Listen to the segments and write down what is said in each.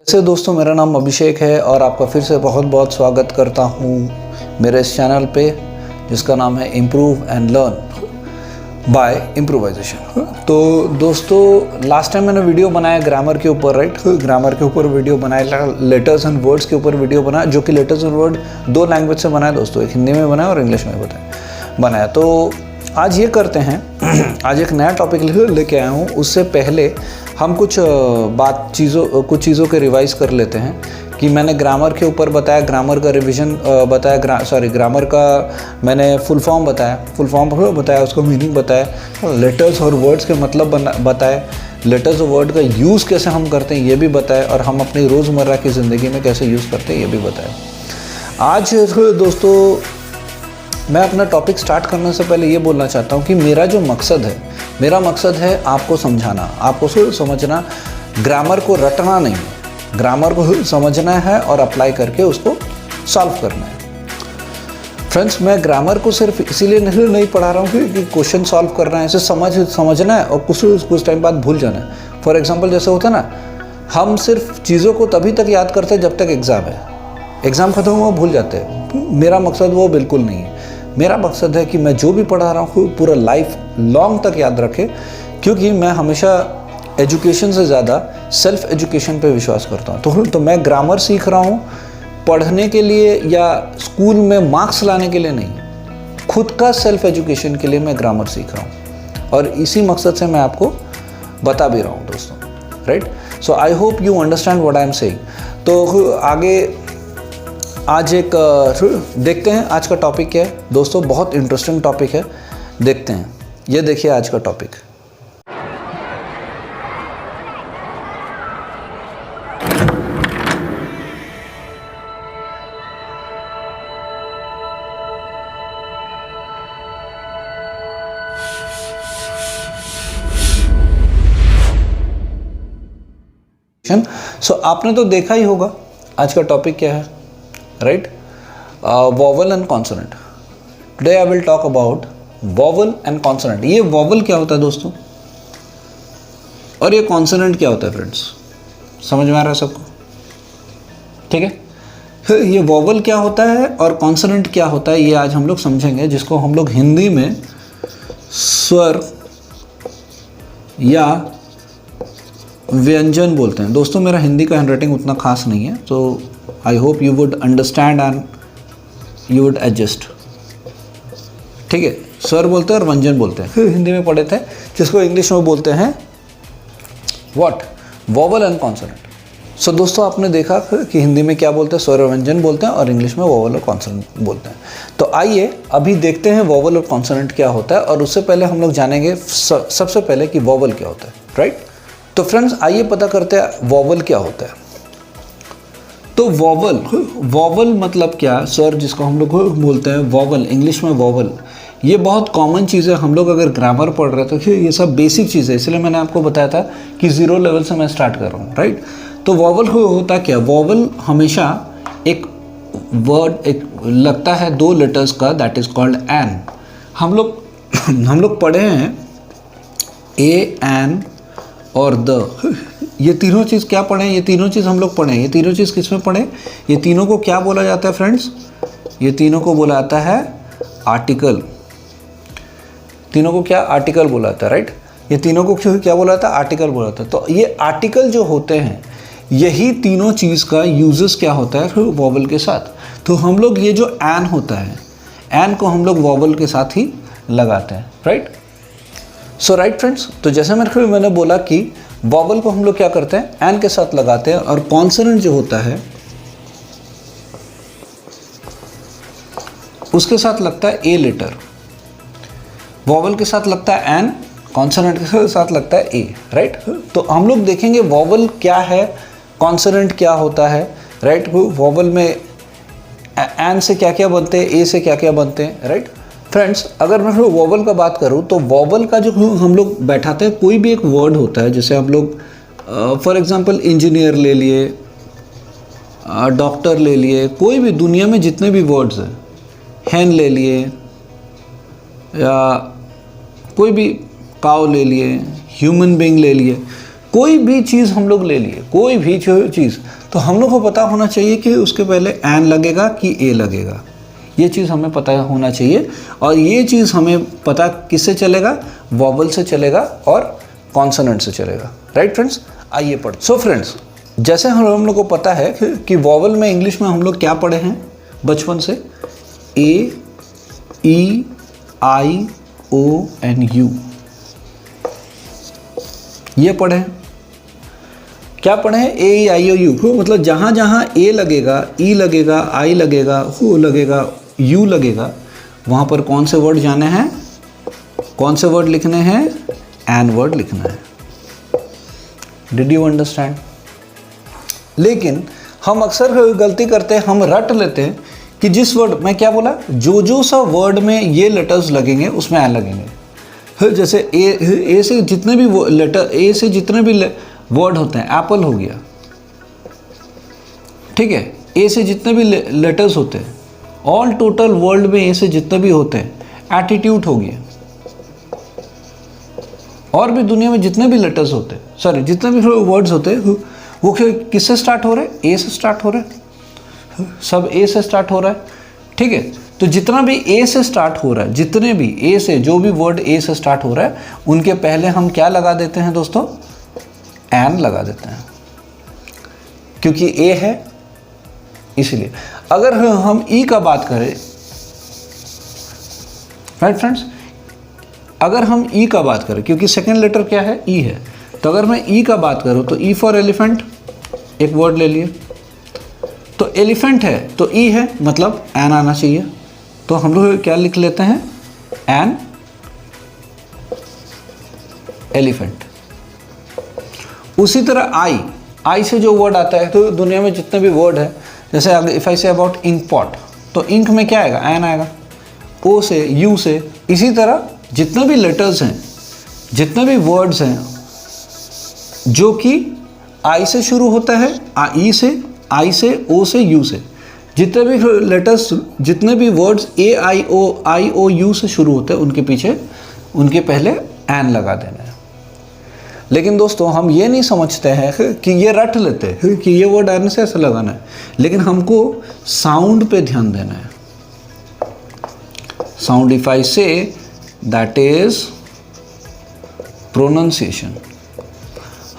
वैसे दोस्तों, मेरा नाम अभिषेक है और आपका फिर से बहुत बहुत स्वागत करता हूँ मेरे इस चैनल पे जिसका नाम है improve and learn by improvisation. तो दोस्तों, लास्ट टाइम मैंने वीडियो बनाया ग्रामर के ऊपर, राइट। ग्रामर के ऊपर वीडियो बनाया, लेटर्स एंड वर्ड्स के ऊपर वीडियो बनाया, जो कि लेटर्स एंड वर्ड दो लैंग्वेज से बनाया दोस्तों, एक हिंदी में बनाया और इंग्लिश में बनाया। तो आज ये करते हैं, आज एक नया टॉपिक लेके आया हूँ। उससे पहले हम कुछ चीज़ों के रिवाइज़ कर लेते हैं कि मैंने ग्रामर के ऊपर बताया, ग्रामर का रिवीजन बताया, ग्रामर का मैंने फुल फॉर्म बताया, उसको मीनिंग बताया, लेटर्स और वर्ड्स के मतलब बताए, लेटर्स और वर्ड का यूज़ कैसे हम करते हैं ये भी बताया, और हम अपनी रोज़मर्रा की ज़िंदगी में कैसे यूज़ करते हैं ये भी बताया। आज दोस्तों, मैं अपना टॉपिक स्टार्ट करने से पहले ये बोलना चाहता हूँ कि मेरा मकसद है आपको समझाना, आपको समझना, ग्रामर को रटना नहीं, ग्रामर को समझना है और अप्लाई करके उसको सॉल्व करना है। फ्रेंड्स, मैं ग्रामर को सिर्फ इसीलिए नहीं पढ़ा रहा हूँ कि क्वेश्चन सॉल्व करना है, इसे समझना है और कुछ टाइम बाद भूल जाना है। फॉर एग्जाम्पल, जैसे होता है ना, हम सिर्फ चीज़ों को तभी तक याद करते हैं जब तक एग्ज़ाम है, एग्ज़ाम खत्म हुआ भूल जाते हैं। मेरा मकसद वो बिल्कुल नहीं है। मेरा मकसद है कि मैं जो भी पढ़ा रहा हूँ पूरा लाइफ लॉन्ग तक याद रखे, क्योंकि मैं हमेशा एजुकेशन से ज़्यादा सेल्फ एजुकेशन पे विश्वास करता हूँ। तो मैं ग्रामर सीख रहा हूँ पढ़ने के लिए या स्कूल में मार्क्स लाने के लिए नहीं, खुद का सेल्फ एजुकेशन के लिए मैं ग्रामर सीख रहा हूँ, और इसी मकसद से मैं आपको बता भी रहा हूँ दोस्तों, right. So I hope you understand what I am saying. तो आगे आज एक देखते हैं आज का टॉपिक क्या है दोस्तों। बहुत इंटरेस्टिंग टॉपिक है, देखते हैं। ये देखिए आज का टॉपिक। सो आपने तो देखा ही होगा आज का टॉपिक क्या है, right. Vowel and consonant. Today I will talk about vowel and consonant. ये वॉवल क्या होता है दोस्तों, और ये कॉन्सोनेंट क्या होता है फ्रेंड्स, समझ में आ रहा है सबको? ठीक है, ये वॉवल क्या होता है और कॉन्सोनेंट क्या होता है ये आज हम लोग समझेंगे, जिसको हम लोग हिंदी में स्वर या व्यंजन बोलते हैं। दोस्तों, मेरा हिंदी का हैंडराइटिंग उतना खास नहीं है, तो I hope you would understand and you would adjust. ठीक है, स्वर बोलते हैं और व्यंजन बोलते हैं, हिंदी में पढ़े थे, जिसको इंग्लिश में बोलते हैं व्हाट, वॉवल एंड कॉन्सोनेंट। सो दोस्तों, आपने देखा कि हिंदी में क्या बोलते हैं, स्वर और व्यंजन बोलते हैं, और इंग्लिश में वॉवल और कॉन्सोनेंट बोलते हैं। तो आइए अभी देखते हैं वॉवल और कॉन्सोनेंट क्या होता है, और उससे पहले हम लोग जानेंगे सबसे पहले कि वॉवल क्या होता है, राइट। तो फ्रेंड्स, आइए पता करते हैं वॉवल क्या होता है। तो वॉवल मतलब क्या, स्वर जिसको हम लोग बोलते हैं वॉवल, इंग्लिश में वॉवल। ये बहुत कॉमन चीज़ है, हम लोग अगर ग्रामर पढ़ रहे हैं तो ये सब बेसिक चीज़ है, इसलिए मैंने आपको बताया था कि 0 लेवल से मैं स्टार्ट कर रहा हूँ, राइट। तो वॉवल होता क्या, वॉवल हमेशा एक वर्ड एक लगता है 2 लेटर्स का, दैट इज़ कॉल्ड एन। हम लोग पढ़े हैं ए, एन और द, ये तीनों चीज़ क्या पढ़े, ये तीनों चीज़ हम लोग पढ़े, ये तीनों चीज़ किस में पढ़े, ये तीनों को क्या बोला जाता है फ्रेंड्स, ये तीनों को बोला जाता है आर्टिकल। तीनों को क्या, आर्टिकल बोला जाता है, राइट। ये तीनों को क्या बोला जाता है, आर्टिकल बोला जाता है। तो ये आर्टिकल जो होते हैं, यही तीनों चीज़ का यूजेस क्या होता है वॉवल के साथ। तो हम लोग ये जो एन होता है, एन को हम लोग वॉवल के साथ ही लगाते हैं, राइट। सो राइट फ्रेंड्स, तो जैसे मैंने बोला कि वॉवल को हम लोग क्या करते हैं, एन के साथ लगाते हैं, और कॉन्सोनेंट जो होता है उसके साथ लगता है ए लेटर। वॉवल के साथ लगता है एन, कॉन्सोनेंट के साथ लगता है ए, राइट। तो हम लोग देखेंगे वॉवल क्या है, कॉन्सोनेंट क्या होता है, राइट। वॉवल में एन से क्या क्या बनते हैं, ए से क्या क्या बनते हैं, राइट। फ्रेंड्स, अगर मैं वॉवल का बात करूँ तो वॉवल का जो हम लोग बैठाते हैं, कोई भी एक वर्ड होता है, जैसे हम लोग फॉर एग्जांपल इंजीनियर ले लिए, डॉक्टर ले लिए, कोई भी दुनिया में जितने भी वर्ड्स हैं, हैन ले लिए, या कोई भी काउ ले लिए, ह्यूमन बीइंग ले लिए, कोई भी चीज़ हम लोग ले लिए, कोई भी चीज़, तो हम लोग को पता होना चाहिए कि उसके पहले एन लगेगा कि ए लगेगा। ये चीज़ हमें पता होना चाहिए, और ये चीज़ हमें पता किससे चलेगा, वॉवल से चलेगा और कॉन्सोनेंट से चलेगा। राइट फ्रेंड्स, आइए पढ़। सो फ्रेंड्स, जैसे हम लोग को पता है कि वॉवल में इंग्लिश में हम लोग क्या पढ़े हैं बचपन से, ए, E, I, O and you, ये पढ़े हैं। क्या पढ़े हैं, ए, ई, आई, ओ, यू। मतलब जहाँ जहाँ ए लगेगा, ई लगेगा, आई लगेगा, ओ लगेगा, यू लगेगा, वहाँ पर कौन से वर्ड जाने हैं, कौन से वर्ड लिखने हैं, एन वर्ड लिखना है। Did you understand? लेकिन हम अक्सर गलती करते हैं, हम रट लेते हैं कि जिस वर्ड, मैं क्या बोला, जो सा वर्ड में ये लेटर्स लगेंगे उसमें एन लगेंगे। जैसे ए से जितने भी लेटर, ए से जितने भी वर्ड होते हैं, एप्पल हो गया, ठीक है, ए से जितने भी लेटर्स होते हैं, ऑल टोटल वर्ल्ड में ए से जितने भी होते हैं, एटीट्यूड हो गया, और भी दुनिया में जितने भी लेटर्स होते हैं, सॉरी जितने भी वर्ड्स होते हैं, वो किससे स्टार्ट हो रहे हैं, ए से स्टार्ट हो रहे हैं, सब ए से स्टार्ट हो रहा है, ठीक है। तो जितना भी ए से स्टार्ट हो रहा है, जितने भी ए से, जो भी वर्ड ए से स्टार्ट हो रहा है, उनके पहले हम क्या लगा देते हैं दोस्तों, एन लगा देते हैं, क्योंकि ए है इसलिए। अगर हम ई का बात करें, राइट फ्रेंड्स, अगर हम ई का बात करें, क्योंकि सेकेंड लेटर क्या है, ई है, तो अगर मैं ई का बात करूं तो ई फॉर एलिफेंट, एक वर्ड ले लिए, तो एलिफेंट है तो ई है, मतलब एन आना चाहिए, तो हम लोग क्या लिख लेते हैं, एन एलिफेंट। उसी तरह आई से जो वर्ड आता है, तो दुनिया में जितने भी वर्ड है, जैसे if I say about ink pot, तो इंक में क्या आएगा, एन आएगा, ओ से, यू से। इसी तरह जितने भी लेटर्स हैं, जितने भी वर्ड्स हैं जो कि आई से शुरू होता है, ई से, आई से, ओ से, यू से, जितने भी लेटर्स, जितने भी वर्ड्स ए, आई, ओ, यू से शुरू होते हैं, उनके पीछे, उनके पहले एन लगा देना है। लेकिन दोस्तों हम ये नहीं समझते हैं कि ये रट लेते हैं कि ये वर्ड एन से ऐसा लगाना है, लेकिन हमको साउंड पे ध्यान देना है। साउंड, इफ आई से, दैट इज प्रोनाउंसिएशन।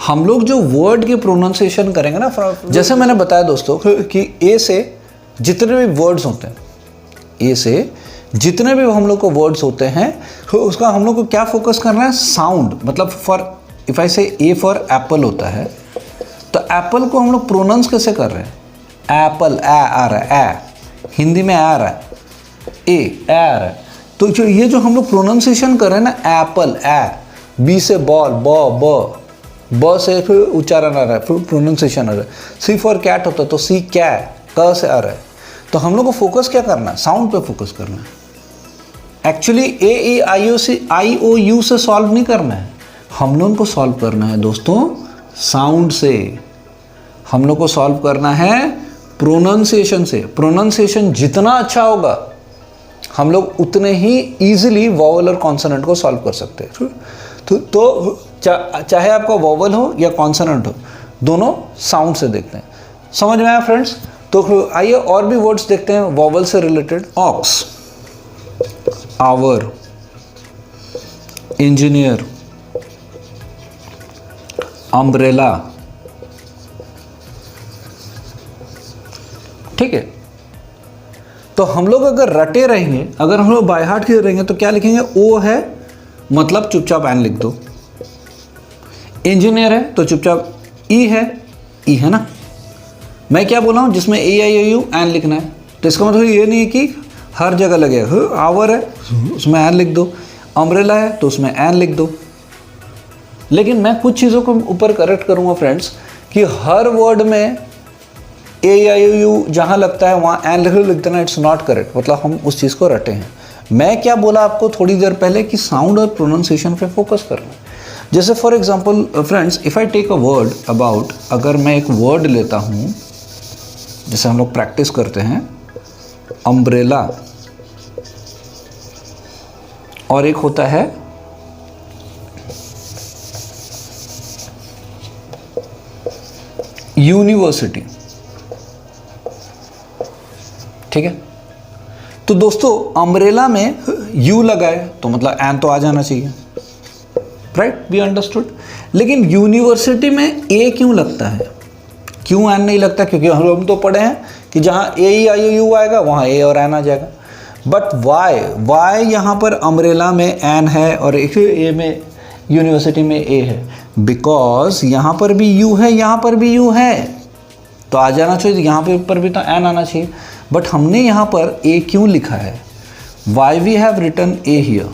हम लोग जो वर्ड की प्रोनाउंसिएशन करेंगे ना, जैसे मैंने बताया दोस्तों कि ए से जितने भी वर्ड्स होते हैं, ए से जितने भी हम लोग को वर्ड्स होते हैं, उसका हम लोग को क्या फोकस करना है, साउंड। मतलब फॉर इफ आई से ए फॉर एप्पल होता है, तो एप्पल को हम लोग प्रोनाउंस कैसे कर रहे हैं, एप्पल, ए आ रहा है, ए हिंदी में आ रहा है, ए आ रहा है, तो जो ये जो हम लोग प्रोनाउंसिएशन कर रहे हैं ना, एप्पल, ए, बी से बॉल, ब से फिर उच्चारण आ रहा है, फिर प्रोनाउंसिएशन आ रहा है। सी फॉर कैट होता है तो सी कै, क से आ रहा है। तो हम लोग को फोकस क्या करना है, साउंड पे फोकस करना है। Actually A, E, I, O, U से सॉल्व नहीं करना है, हम लोग को सॉल्व करना है दोस्तों साउंड से। हम लोग को सॉल्व करना है प्रोनाउंसिएशन से। प्रोनाउंसिएशन जितना अच्छा होगा, हम लोग उतने ही ईजिली वॉवल और कॉन्सोनेंट को सॉल्व कर सकते हैं। तो चाहे आपका वॉवल हो या कॉन्सोनेंट हो, दोनों साउंड से देखते हैं। समझ में आया फ्रेंड्स? तो आइए और भी वर्ड्स देखते हैं वॉवल से related. Ox, hour, engineer, umbrella, ठीक है। तो हम लोग अगर रटे रहेंगे, अगर हम लोग बाय हार्ट के रहेंगे, तो क्या लिखेंगे, ओ है मतलब चुपचाप एन लिख दो। इंजीनियर है तो चुपचाप ई है ना। मैं क्या बोला हूँ, जिसमें ए, आई, ओ, यू एन लिखना है, तो इसका मतलब ये नहीं है कि हर जगह लगेगा। आवर है उसमें एन लिख दो, अम्ब्रेला है तो उसमें एन लिख दो। लेकिन मैं कुछ चीज़ों को ऊपर करेक्ट करूँगा फ्रेंड्स, कि हर वर्ड में ए, आई, ओ, यू जहाँ लगता है वहाँ एन लिख देना, इट्स नॉट करेक्ट। मतलब हम उस चीज़ को रटे हैं। मैं क्या बोला आपको थोड़ी देर पहले कि साउंड और प्रोनाउंसिएशन पे फोकस करना है। जैसे for example friends, if I take a word about, अगर मैं एक वर्ड लेता हूँ, जैसे हम लोग प्रैक्टिस करते हैं, अम्ब्रेला, और एक होता है यूनिवर्सिटी, ठीक है। तो दोस्तों अम्ब्रेला में यू लगा है तो मतलब एन तो आ जाना चाहिए, राइट, वी अंडरस्टूड। लेकिन यूनिवर्सिटी में ए क्यों लगता है, क्यों एन नहीं लगता? क्योंकि हम तो पढ़े हैं कि जहाँ ए ई आई यू आएगा वहाँ ए और एन आ जाएगा। बट वाई यहाँ पर अम्ब्रेला में एन है और ए में यूनिवर्सिटी में ए है, बिकॉज यहाँ पर भी यू है, यहाँ पर भी यू है, तो आ जाना चाहिए, यहाँ पर भी तो एन आना चाहिए। बट हमने यहाँ पर ए क्यों लिखा है? Why we have written A here,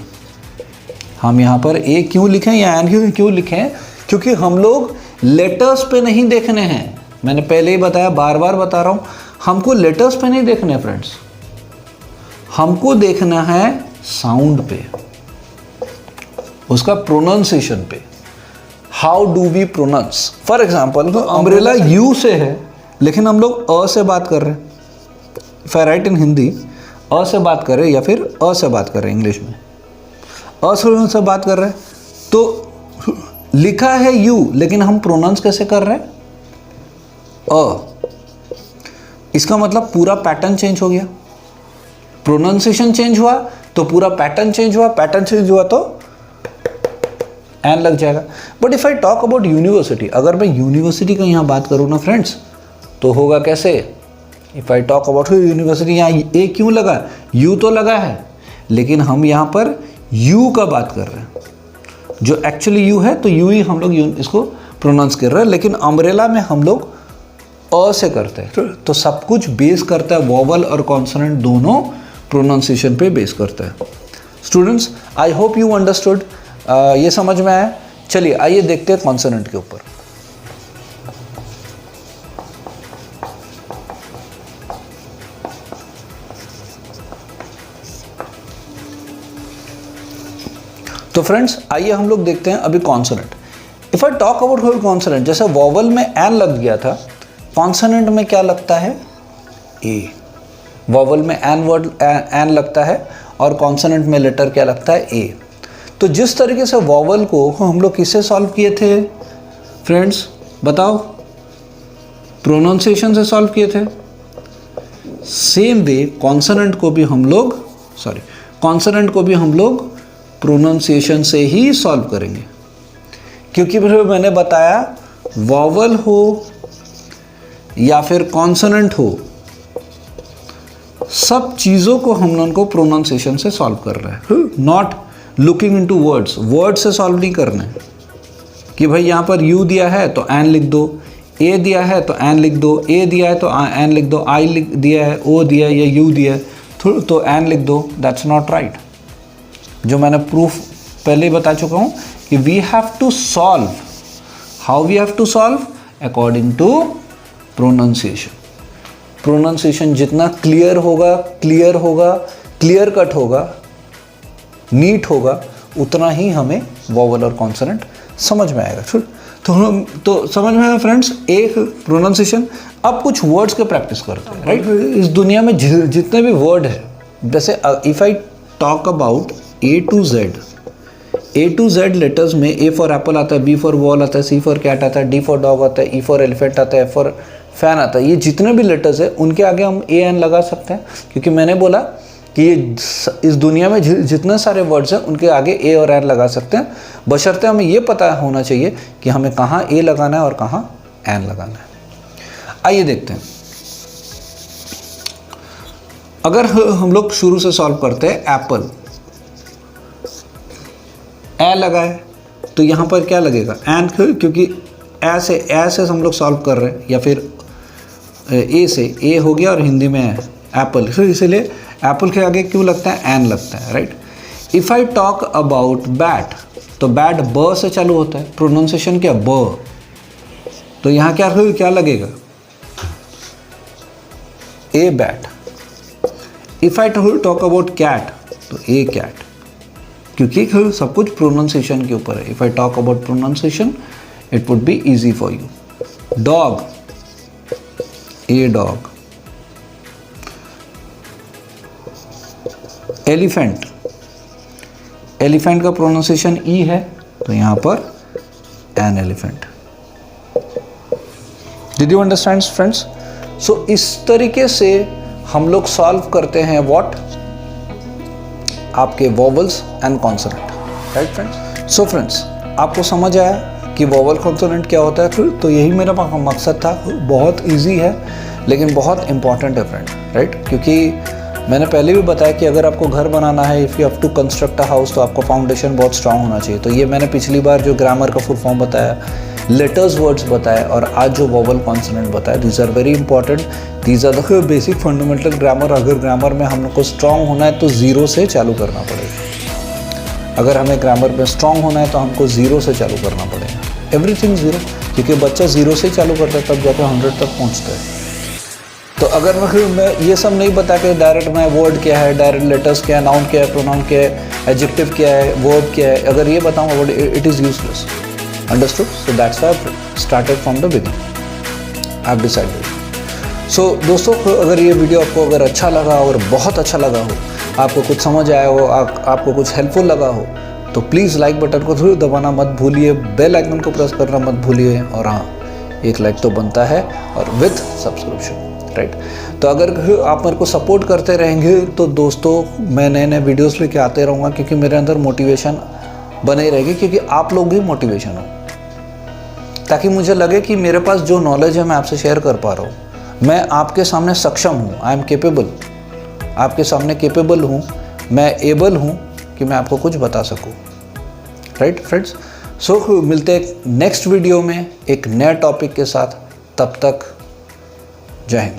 हम यहाँ पर ए क्यों लिखें या एन क्यों लिखें? क्योंकि हम लोग लेटर्स पे नहीं देखने हैं। मैंने पहले ही बताया, बार बार बता रहा हूँ, हमको लेटर्स पे नहीं देखने हैं फ्रेंड्स, हमको देखना है साउंड पे, उसका प्रोनाउंसिएशन पे। How do we pronounce? For example umbrella U से है लेकिन हम लोग अ से बात कर रहे हैं, इफ आई राइट इन हिंदी, अ से बात कर रहे हैं या फिर अ से बात कर रहे हैं इंग्लिश में, अ से बात कर रहे हैं, तो लिखा है यू लेकिन हम प्रोनाउंस कैसे कर रहे हैं? अ। इसका मतलब पूरा पैटर्न चेंज हो गया, प्रोनाउंसिएशन चेंज हुआ तो पूरा पैटर्न चेंज हुआ, पैटर्न चेंज हुआ तो एन लग जाएगा। But if I talk about university, अगर मैं यूनिवर्सिटी का यहाँ बात करूँ ना फ्रेंड्स, तो होगा कैसे? If I talk about university, यहाँ ए क्यों लगा? यू तो लगा है लेकिन हम यहाँ पर यू का बात कर रहे हैं, जो एक्चुअली यू है, तो यू ही हम लोग इसको प्रोनाउंस कर रहे हैं। लेकिन अम्ब्रेला में हम लोग अ से करते हैं, तो सब कुछ बेस करता है, वोवल और कॉन्सोनेंट दोनों प्रोनाउंसिएशन पे बेस करता है। Students, I hope you understood, ये समझ में आया। चलिए आइए देखते हैं कॉन्सोनेंट के ऊपर। तो फ्रेंड्स आइए हम लोग देखते हैं अभी consonant. If I talk about whole consonant, जैसे वोवल में एन लग गया था, कॉन्सोनेंट में क्या लगता है? ए। वोवल में एन लगता है और कॉन्सोनेंट में लेटर क्या लगता है? ए। तो जिस तरीके से वोवल को हम लोग किससे सॉल्व किए थे फ्रेंड्स, बताओ? प्रोनाउंसिएशन से सॉल्व किए थे। सेम वे कॉन्सोनेंट को भी हम लोग प्रोनाउंसिएशन से ही सॉल्व करेंगे, क्योंकि मैंने बताया वोवल हो या फिर कॉन्सोनेंट हो, सब चीज़ों को हम लोगों को प्रोनाउंसिएशन से सॉल्व कर रहे हैं, not looking into words. Word से सॉल्व नहीं करना है कि भाई यहाँ पर यू दिया है तो एन लिख दो, ए दिया है तो एन लिख दो, ए दिया है तो एन लिख दो, आई दिया है, ओ दिया है या यू दिया है तो एन लिख दो। That's not right. जो मैंने प्रूफ पहले ही बता चुका हूँ कि we have to solve, how we have to solve? According to pronunciation. Pronunciation जितना क्लियर होगा, क्लियर कट होगा, नीट होगा, उतना ही हमें वोवल और कॉन्सोनेंट समझ में आएगा। तो समझ में आया फ्रेंड्स, एक प्रोनाउंसिएशन। अब कुछ वर्ड्स के प्रैक्टिस करते हैं, राइट? इस दुनिया में जितने भी वर्ड है, जैसे if I talk about A to Z letters में ए फॉर एप्पल आता है, बी फॉर बॉल आता है, सी फॉर कैट आता है, डी फॉर डॉग आता है, ई फॉर एलिफेंट आता है, एफ फॉर फैन आता है। ये जितने भी लेटर्स है उनके आगे हम ए एन लगा सकते हैं, क्योंकि मैंने बोला कि ये इस दुनिया में जितने सारे वर्ड्स हैं उनके आगे ए और एन लगा सकते हैं, बशर्ते हमें ये पता होना चाहिए कि हमें कहाँ ए लगाना है और कहाँ एन लगाना है। आइए देखते हैं। अगर हम लोग शुरू से सॉल्व करते हैं, एप्पल ए लगा है तो यहाँ पर क्या लगेगा? एन, क्योंकि ऐसे हम लोग सॉल्व कर रहे हैं, या फिर ए से ए हो गया और हिंदी में है एप्पल, तो इसलिए एप्पल के आगे क्यों लगता है? एन लगता है, right? If I talk about bat, तो बैट ब से चालू होता है, प्रोनाउंसिएशन क्या? ब। तो यहाँ क्या लगेगा? A bat. If I talk about cat, तो ए कैट, क्योंकि सब कुछ प्रोनाउंसिएशन के ऊपर है। If I talk about pronunciation it would be easy for you. Dog, a dog. Elephant, elephant का प्रोनाउंसिएशन ई है, तो यहाँ पर an elephant. Did you understand friends? So इस तरीके से हम लोग सॉल्व करते हैं व्हाट, आपके vowels and consonant, right friends? So friends, आपको समझ आया कि वोवल कॉन्सोनेंट क्या होता है? तो यही मेरा मकसद था। बहुत इजी है लेकिन बहुत इंपॉर्टेंट है फ्रेंड, राइट? क्योंकि मैंने पहले भी बताया कि अगर आपको घर बनाना है, if you have to construct a house, तो आपका फाउंडेशन बहुत स्ट्रांग होना चाहिए। तो ये मैंने पिछली बार जो ग्रामर का फुल फॉर्म बताया, लेटर्स वर्ड्स बताए, और आज जो वोवल कॉन्सोनेंट बताया, these are very important, these are the basic fundamental grammar. अगर ग्रामर में हम लोग को स्ट्रांग होना है तो ज़ीरो से चालू करना पड़ेगा। अगर हमें ग्रामर में स्ट्रांग होना है तो हमको ज़ीरो से चालू करना पड़ेगा, एवरीथिंग ज़ीरो, क्योंकि बच्चा ज़ीरो से चालू करता है तब जाकर 100 तक पहुँचता है। तो अगर मैं ये सब नहीं बता के डायरेक्ट मैं वर्ड क्या है, डायरेक्ट लेटर्स क्या है, नाउन क्या है, प्रोनाउन क्या है, एडजेक्टिव क्या है, वर्ब क्या है, अगर ये बताऊंगा word, it is useless. Understood? So that's why I started from the beginning, I have decided. So दोस्तों, अगर ये वीडियो आपको अगर अच्छा लगा और बहुत अच्छा लगा हो, आपको कुछ समझ आया हो, आपको कुछ हेल्पफुल लगा हो, तो प्लीज़ लाइक बटन को जरूर दबाना मत भूलिए, बेल आइकन को प्रेस करना मत भूलिए, और हाँ, एक लाइक तो बनता है, और विथ सब्सक्रिप्शन, राइट? तो अगर आप मेरे को सपोर्ट करते रहेंगे तो दोस्तों मैं नए नए वीडियोस लेके आते रहूँगा, क्योंकि मेरे अंदर मोटिवेशन बने रहेगी, क्योंकि आप लोग भी मोटिवेशन हो, ताकि मुझे लगे कि मेरे पास जो नॉलेज है मैं आपसे शेयर कर पा रहा हूँ, मैं आपके सामने सक्षम हूँ, आई एम केपेबल, आपके सामने केपेबल हूँ, मैं एबल हूँ कि मैं आपको कुछ बता सकूँ, राइट फ्रेंड्स? सो मिलते हैं नेक्स्ट वीडियो में एक नए टॉपिक के साथ, तब तक जय हिंद।